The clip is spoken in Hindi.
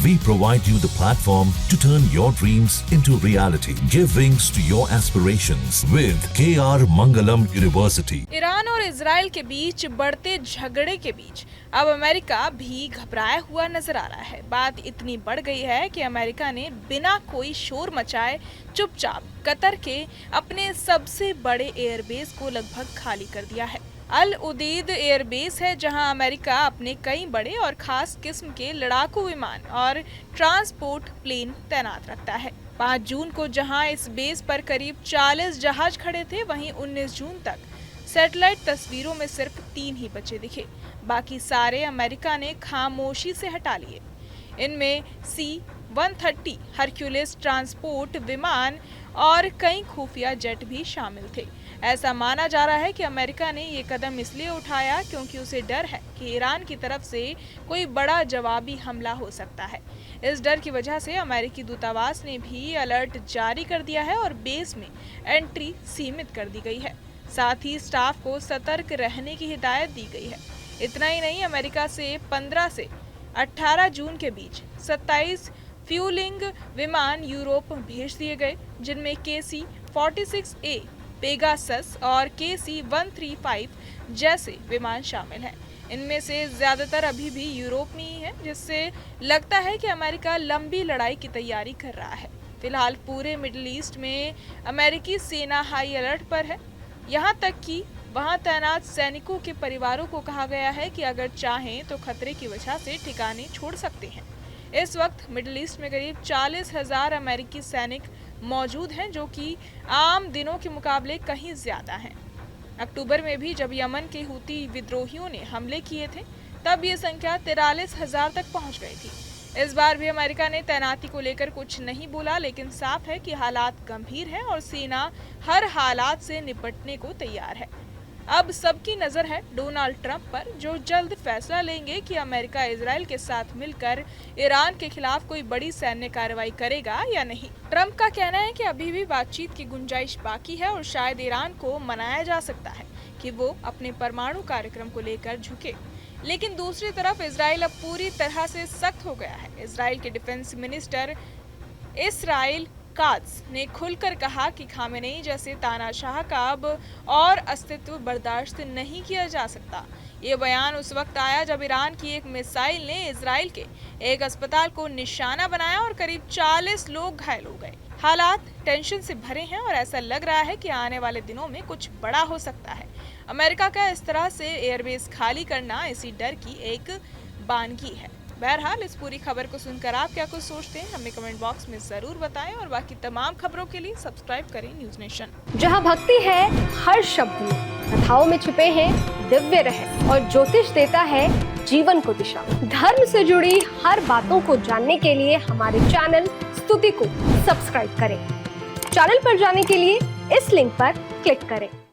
We provide you the platform to turn your dreams into reality. Give wings to your aspirations with KR Mangalam University. Iran और इजराइल के बीच बढ़ते झगड़े के बीच अब अमेरिका भी घबराया हुआ नजर आ रहा है। बात इतनी बढ़ गई है कि अमेरिका ने बिना कोई शोर मचाए चुपचाप कतर के अपने सबसे बड़े एयरबेस को लगभग खाली कर दिया है। अल उदीद एयरबेस है जहां अमेरिका अपने कई बड़े और खास किस्म के लड़ाकू विमान और ट्रांसपोर्ट प्लेन तैनात रखता है। 5 जून को जहां इस बेस पर करीब 40 जहाज खड़े थे, वहीं 19 जून तक सैटेलाइट तस्वीरों में सिर्फ 3 ही बचे दिखे। बाकी सारे अमेरिका ने खामोशी से हटा लिए। इनमें C-130 हरक्यूलिस ट्रांसपोर्ट विमान और कई खुफिया जेट भी शामिल थे। ऐसा माना जा रहा है कि अमेरिका ने ये कदम इसलिए उठाया क्योंकि उसे डर है कि ईरान की तरफ से कोई बड़ा जवाबी हमला हो सकता है। इस डर की वजह से अमेरिकी दूतावास ने भी अलर्ट जारी कर दिया है और बेस में एंट्री सीमित कर दी गई है। साथ ही स्टाफ को सतर्क रहने की हिदायत दी गई है। इतना ही नहीं, अमेरिका से 15 से 18 जून के बीच 27 फ्यूलिंग विमान यूरोप भेज दिए गए, जिनमें KC-46A पेगासस और KC-135 जैसे विमान शामिल हैं। इनमें से ज्यादातर अभी भी यूरोप में ही है, जिससे लगता है कि अमेरिका लंबी लड़ाई की तैयारी कर रहा है। फिलहाल पूरे मिडिल ईस्ट में अमेरिकी सेना हाई अलर्ट पर है। यहाँ तक कि वहाँ तैनात सैनिकों के परिवारों को कहा गया है कि अगर चाहें तो खतरे की वजह से ठिकाने छोड़ सकते हैं। इस वक्त मिडिल ईस्ट में करीब 40,000 अमेरिकी सैनिक मौजूद हैं, जो कि आम दिनों के मुकाबले कहीं ज्यादा हैं। अक्टूबर में भी जब यमन के हूती विद्रोहियों ने हमले किए थे, तब ये संख्या 43,000 तक पहुंच गई थी। इस बार भी अमेरिका ने तैनाती को लेकर कुछ नहीं बोला, लेकिन साफ है कि हालात गंभीर हैं और सेना हर हालात से निपटने को तैयार है। अब सबकी नजर है डोनाल्ड ट्रंप पर, जो जल्द फैसला लेंगे कि अमेरिका इजराइल के साथ मिलकर ईरान के खिलाफ कोई बड़ी सैन्य कार्रवाई करेगा या नहीं। ट्रंप का कहना है कि अभी भी बातचीत की गुंजाइश बाकी है और शायद ईरान को मनाया जा सकता है कि वो अपने परमाणु कार्यक्रम को लेकर झुके। लेकिन दूसरी तरफ इजराइल अब पूरी तरह से सख्त हो गया है। इजराइल के डिफेंस मिनिस्टर इसराइल कात्ज ने खुलकर कहा कि खामेनेई जैसे तानाशाह का अब और अस्तित्व बर्दाश्त नहीं किया जा सकता। ये बयान उस वक्त आया जब ईरान की एक मिसाइल ने इजराइल के एक अस्पताल को निशाना बनाया और करीब 40 लोग घायल हो गए। हालात टेंशन से भरे हैं और ऐसा लग रहा है कि आने वाले दिनों में कुछ बड़ा हो सकता है। अमेरिका का इस तरह से एयरबेस खाली करना इसी डर की एक बानगी है। बहरहाल इस पूरी खबर को सुनकर आप क्या कुछ सोचते हैं, हमें कमेंट बॉक्स में जरूर बताएं और बाकी तमाम खबरों के लिए सब्सक्राइब करें न्यूज नेशन। जहां भक्ति है हर शब्द में, कथाओं में छुपे हैं दिव्य रहस्य और ज्योतिष देता है जीवन को दिशा। धर्म से जुड़ी हर बातों को जानने के लिए हमारे चैनल स्तुति को सब्सक्राइब करें। चैनल पर जाने के लिए इस लिंक पर क्लिक करें।